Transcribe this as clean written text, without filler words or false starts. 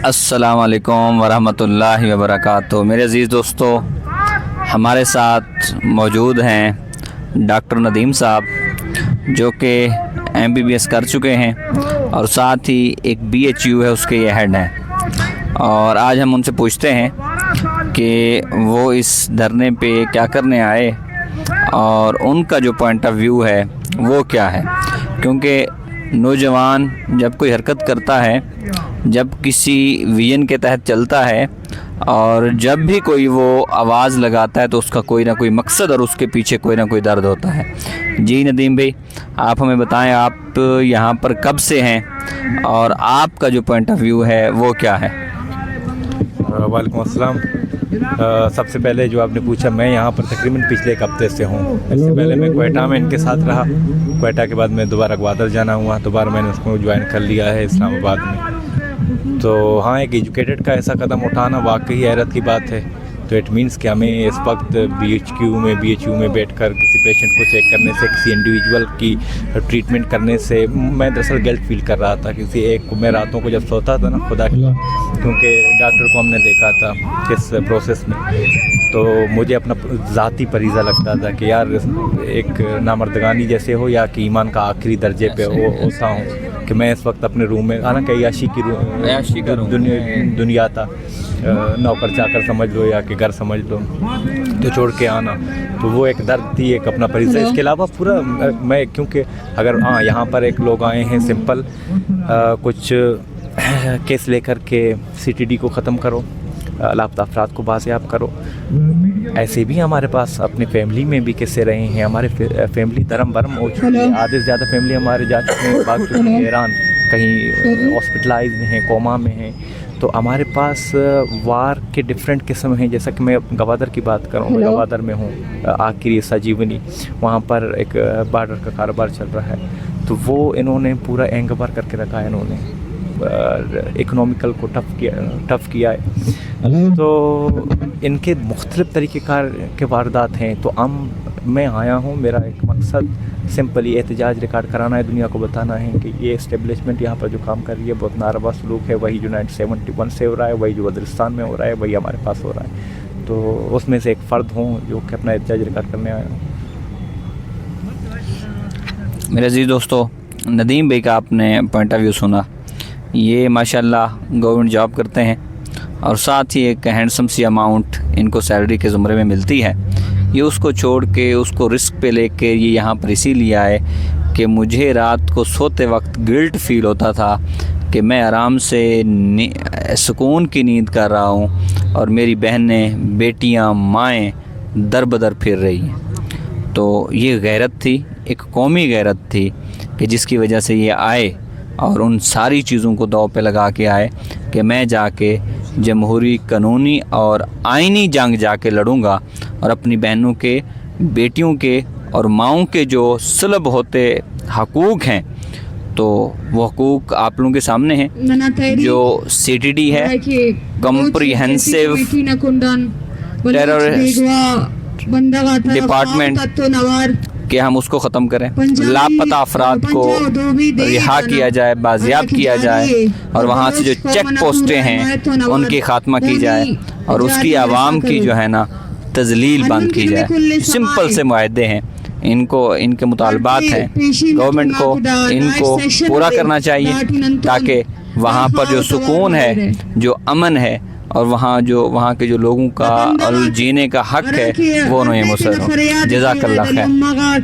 السلام علیکم ورحمۃ اللہ وبرکاتہ۔ میرے عزیز دوستو، ہمارے ساتھ موجود ہیں ڈاکٹر ندیم صاحب، جو کہ MBBS کر چکے ہیں اور ساتھ ہی ایک BHU ہے، اس کے یہ ہیڈ ہیں۔ اور آج ہم ان سے پوچھتے ہیں کہ وہ اس دھرنے پہ کیا کرنے آئے اور ان کا جو پوائنٹ آف ویو ہے وہ کیا ہے، کیونکہ نوجوان جب کوئی حرکت کرتا ہے، جب کسی ویژن کے تحت چلتا ہے اور جب بھی کوئی وہ آواز لگاتا ہے تو اس کا کوئی نہ کوئی مقصد اور اس کے پیچھے کوئی نہ کوئی درد ہوتا ہے۔ جی ندیم بھائی، آپ ہمیں بتائیں، آپ یہاں پر کب سے ہیں اور آپ کا جو پوائنٹ آف ویو ہے وہ کیا ہے؟ وعلیکم السلام۔ سب سے پہلے جو آپ نے پوچھا، میں یہاں پر تقریباً پچھلے ایک ہفتے سے ہوں۔ اس سے پہلے میں کوئٹہ میں ان کے ساتھ رہا، کوئٹہ کے بعد میں دوبارہ گوادر جانا ہوا، دوبارہ میں نے اس کو جوائن کر لیا ہے اسلام آباد میں۔ تو ہاں، ایک ایجوکیٹڈ کا ایسا قدم اٹھانا واقعی حیرت کی بات ہے۔ تو اٹ مینس کہ ہمیں اس وقت BHU میں بیٹھ کر کسی پیشنٹ کو چیک کرنے سے، کسی انڈیویجول کی ٹریٹمنٹ کرنے سے میں دراصل گلٹ فیل کر رہا تھا۔ کسی ایک کو، میں راتوں کو جب سوتا تھا نا، خدا کی، کیونکہ ڈاکٹر کو ہم نے دیکھا تھا کس پروسیس میں، تو مجھے اپنا ذاتی فریضہ لگتا تھا کہ یار ایک نامردگانی جیسے ہو یا کہ ایمان کا آخری درجے پہ ایسا ہوں کہ میں اس وقت اپنے روم میں، حالانکہ عیاشی کی دنیا تھا، نوکر چاکر سمجھ لو یا کہ گھر سمجھ لو، تو چھوڑ کے آنا، تو وہ ایک درد تھی، ایک اپنا فریضہ۔ اس کے علاوہ پورا میں، کیونکہ اگر یہاں پر ایک لوگ آئے ہیں سمپل کچھ کیس لے کر کے CTD کو ختم کرو، لاپتہ افراد کو بازیاب کرو، ایسے بھی ہمارے پاس اپنی فیملی میں بھی قصے رہے ہیں۔ ہمارے فیملی درم برم ہو چکی ہے، آدھے سے زیادہ فیملی ہمارے جا چکے ہیں، بھاگ چکے ہیں ایران، کہیں ہاسپٹلائز میں ہیں، کوما میں ہیں۔ تو ہمارے پاس وار کے ڈفرینٹ قسم ہیں۔ جیسا کہ میں گوادر کی بات کروں، میں گوادر میں ہوں، آخری سجیونی، وہاں پر ایک بارڈر کا کاروبار چل رہا ہے، تو وہ انہوں نے پورا اینگ بار کر کے رکھا ہے، انہوں نے اکنومیکل کو ٹف کیا ہے۔ تو ان کے مختلف طریقہ کار کے واردات ہیں۔ تو میں آیا ہوں، میرا ایک مقصد سمپلی احتجاج ریکارڈ کرانا ہے، دنیا کو بتانا ہے کہ یہ اسٹیبلشمنٹ یہاں پر جو کام کر رہی ہے بہت ناروا سلوک ہے، وہی جو 1971 سے ہو رہا ہے، وہی جو وزیرستان میں ہو رہا ہے، وہی ہمارے پاس ہو رہا ہے۔ تو اس میں سے ایک فرد ہوں جو کہ اپنا احتجاج ریکارڈ کرنے آیا ہوں۔ میرے عزیز دوستو، ندیم بھائی کا آپ نے پوائنٹ آف ویو سنا۔ یہ ماشاءاللہ گورنمنٹ جاب کرتے ہیں اور ساتھ ہی ایک ہینڈسم سی اماؤنٹ ان کو سیلری کے زمرے میں ملتی ہے۔ یہ اس کو چھوڑ کے، اس کو رسک پہ لے کے یہ یہاں پر اسی لیے آئے کہ مجھے رات کو سوتے وقت گلٹ فیل ہوتا تھا کہ میں آرام سے سکون کی نیند کر رہا ہوں اور میری بہنیں، بیٹیاں، مائیں در بدر پھر رہی ہیں۔ تو یہ غیرت تھی، ایک قومی غیرت تھی کہ جس کی وجہ سے یہ آئے اور ان ساری چیزوں کو داؤ پہ لگا کے آئے کہ میں جا کے جمہوری، قانونی اور آئینی جنگ جا کے لڑوں گا اور اپنی بہنوں کے، بیٹیوں کے اور ماؤں کے جو سلب ہوتے حقوق ہیں، تو وہ حقوق آپ لوگوں کے سامنے ہیں۔ جو CTD ہے، کمپریہنسو ٹیررسٹ ڈپارٹمنٹ، کہ ہم اس کو ختم کریں، لاپتہ افراد کو رہا کیا جائے، بازیاب کیا جائے، اور وہاں سے جو چیک پوسٹیں ہیں ان کی خاتمہ کی جائے، اور اس کی عوام کی جو ہے نا تذلیل بند کی جائے۔ سمپل سے معاہدے ہیں، ان کے مطالبات ہیں، گورنمنٹ کو ان کو پورا کرنا چاہیے تاکہ وہاں پر جو سکون ہے، جو امن ہے، اور وہاں کے جو لوگوں کا جینے کا حق ہے، وہ انہیں مسر ہو۔ جزاک اللہ خیر۔